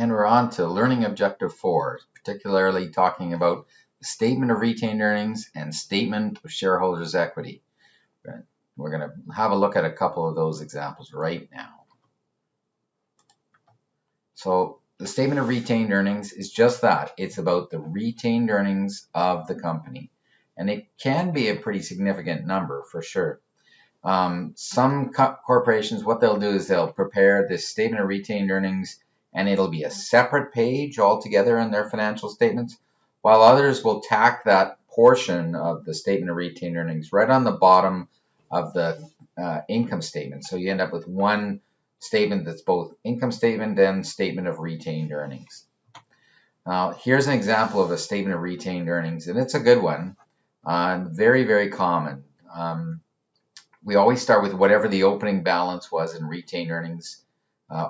And we're on to learning objective 4, particularly talking about the statement of retained earnings and statement of shareholders' equity. We're going to have a look at a couple of those examples right now. So the statement of retained earnings is just that. It's about the retained earnings of the company. And it can be a pretty significant number for sure. Some corporations, what they'll do is they'll prepare this statement of retained earnings and it'll be a separate page altogether in their financial statements, while others will tack that portion of the statement of retained earnings right on the bottom of the income statement. So you end up with one statement that's both income statement and statement of retained earnings. Now, here's an example of a statement of retained earnings, and it's a good one. Very, very common. We always start with whatever the opening balance was in retained earnings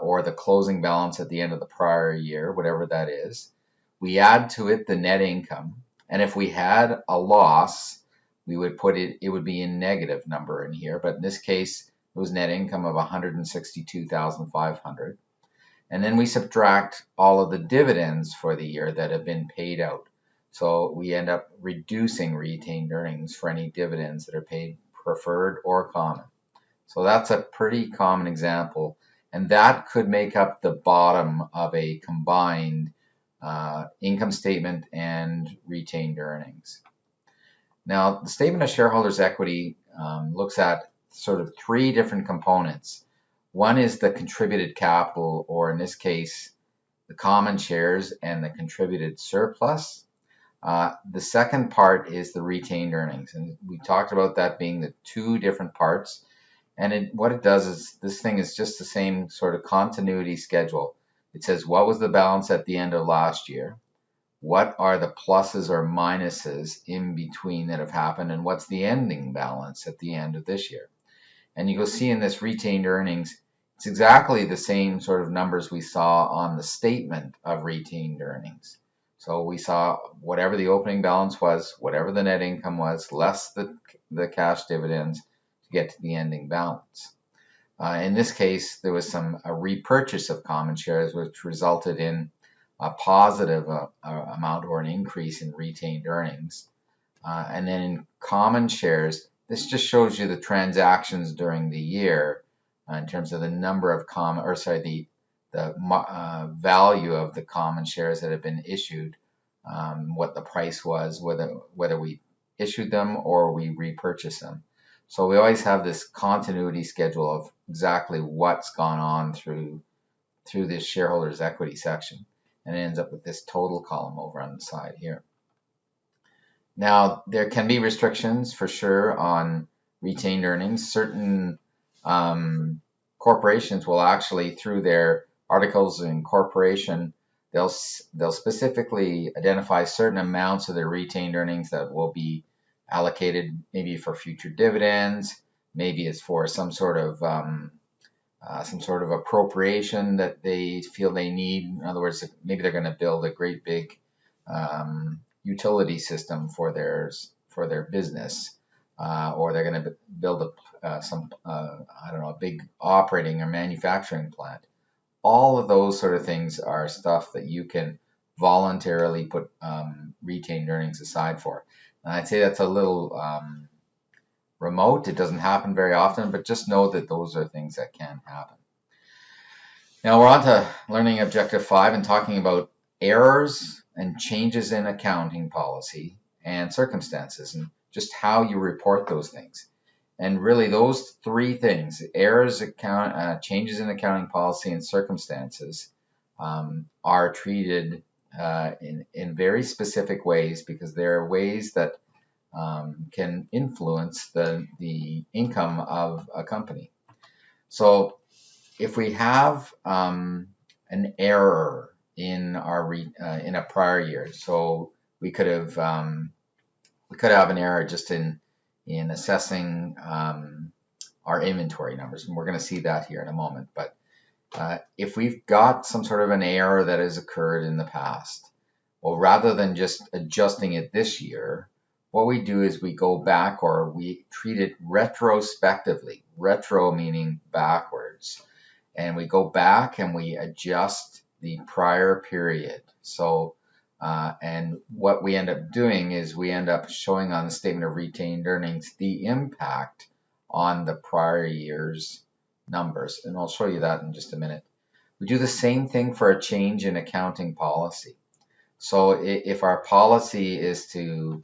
or the closing balance at the end of the prior year, whatever that is. We add to it the net income. And if we had a loss, we would put it would be a negative number in here. But in this case, it was net income of $162,500. And then we subtract all of the dividends for the year that have been paid out. So we end up reducing retained earnings for any dividends that are paid preferred or common. So that's a pretty common example, and that could make up the bottom of a combined income statement and retained earnings. Now, the statement of shareholders' equity looks at sort of three different components. One is the contributed capital, or in this case, the common shares and the contributed surplus. The second part is the retained earnings, and we talked about that being the two different parts. And what it does is this thing is just the same sort of continuity schedule. It says what was the balance at the end of last year, what are the pluses or minuses in between that have happened, and what's the ending balance at the end of this year. And you'll see in this retained earnings, it's exactly the same sort of numbers we saw on the statement of retained earnings. So we saw whatever the opening balance was, whatever the net income was, less the cash dividends to get to the ending balance. In this case, there was a repurchase of common shares, which resulted in a positive amount or an increase in retained earnings. And then in common shares, this just shows you the transactions during the year in terms of the number of the value of the common shares that have been issued, what the price was, whether we issued them or we repurchased them. So we always have this continuity schedule of exactly what's gone on through this shareholders' equity section, and it ends up with this total column over on the side here. Now, there can be restrictions for sure on retained earnings. Certain corporations will actually, through their articles of incorporation, they'll specifically identify certain amounts of their retained earnings that will be allocated maybe for future dividends, maybe it's for some sort of appropriation that they feel they need. In other words, maybe they're going to build a great big utility system for their business, or they're going to build a big operating or manufacturing plant. All of those sort of things are stuff that you can voluntarily put retained earnings aside for. And I'd say that's a little remote. It doesn't happen very often, but just know that those are things that can happen. Now we're on to learning objective 5 and talking about errors and changes in accounting policy and circumstances, and just how you report those things. And really those three things, errors, changes in accounting policy and circumstances, are treated in very specific ways, because there are ways that can influence the income of a company. So if we have an error in a prior year, so we could have an error just in assessing our inventory numbers, and we're going to see that here in a moment. But if we've got some sort of an error that has occurred in the past, well, rather than just adjusting it this year, what we do is we go back, or we treat it retrospectively, retro meaning backwards, and we go back and we adjust the prior period. So, and what we end up doing is we end up showing on the statement of retained earnings the impact on the prior year's numbers. And I'll show you that in just a minute. We do the same thing for a change in accounting policy. So if our policy is to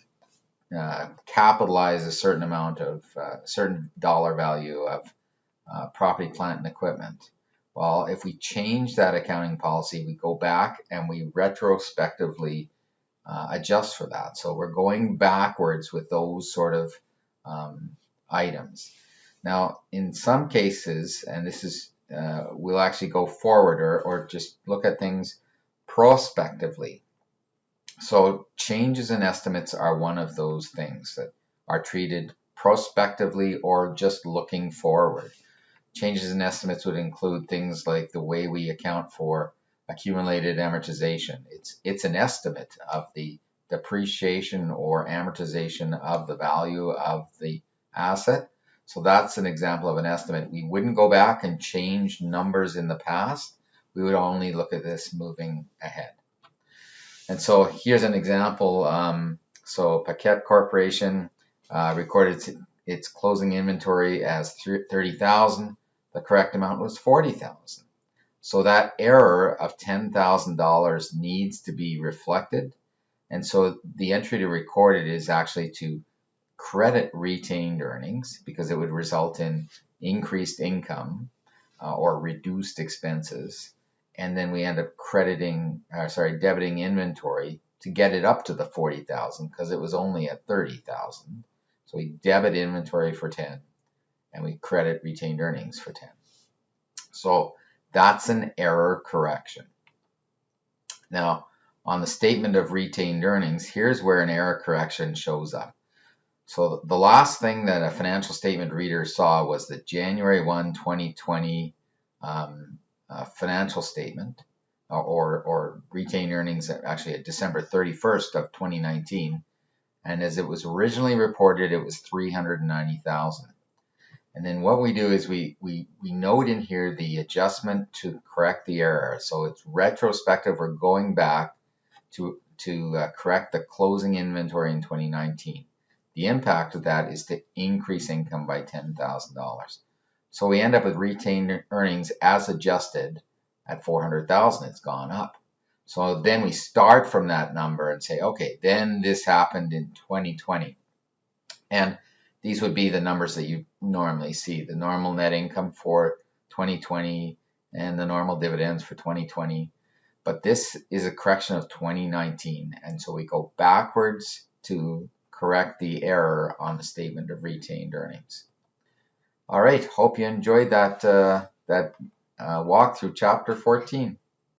capitalize a certain amount of certain dollar value of property, plant, and equipment. Well, if we change that accounting policy, we go back and we retrospectively adjust for that. So we're going backwards with those sort of items. Now, in some cases, and this is, we'll actually go forward or just look at things prospectively. So changes in estimates are one of those things that are treated prospectively or just looking forward. Changes in estimates would include things like the way we account for accumulated amortization. It's an estimate of the depreciation or amortization of the value of the asset. So that's an example of an estimate. We wouldn't go back and change numbers in the past. We would only look at this moving ahead. And so here's an example. So Paquette Corporation recorded its closing inventory as 30,000. The correct amount was 40,000. So that error of $10,000 needs to be reflected. And so the entry to record it is actually to credit retained earnings because it would result in increased income or reduced expenses. And then we end up debiting inventory to get it up to the 40,000 because it was only at 30,000. So we debit inventory for 10 and we credit retained earnings for 10. So that's an error correction. Now, on the statement of retained earnings, here's where an error correction shows up. So the last thing that a financial statement reader saw was the January 1, 2020 financial statement or retained earnings actually at December 31st of 2019. And as it was originally reported, it was 390,000. And then what we do is we note in here the adjustment to correct the error. So it's retrospective. We're going back to correct the closing inventory in 2019. The impact of that is to increase income by $10,000. So we end up with retained earnings as adjusted at 400,000. It's gone up. So then we start from that number and say, okay, then this happened in 2020. And these would be the numbers that you normally see, the normal net income for 2020 and the normal dividends for 2020. But this is a correction of 2019. And so we go backwards to correct the error on the statement of retained earnings. All right, hope you enjoyed that walk through chapter 14.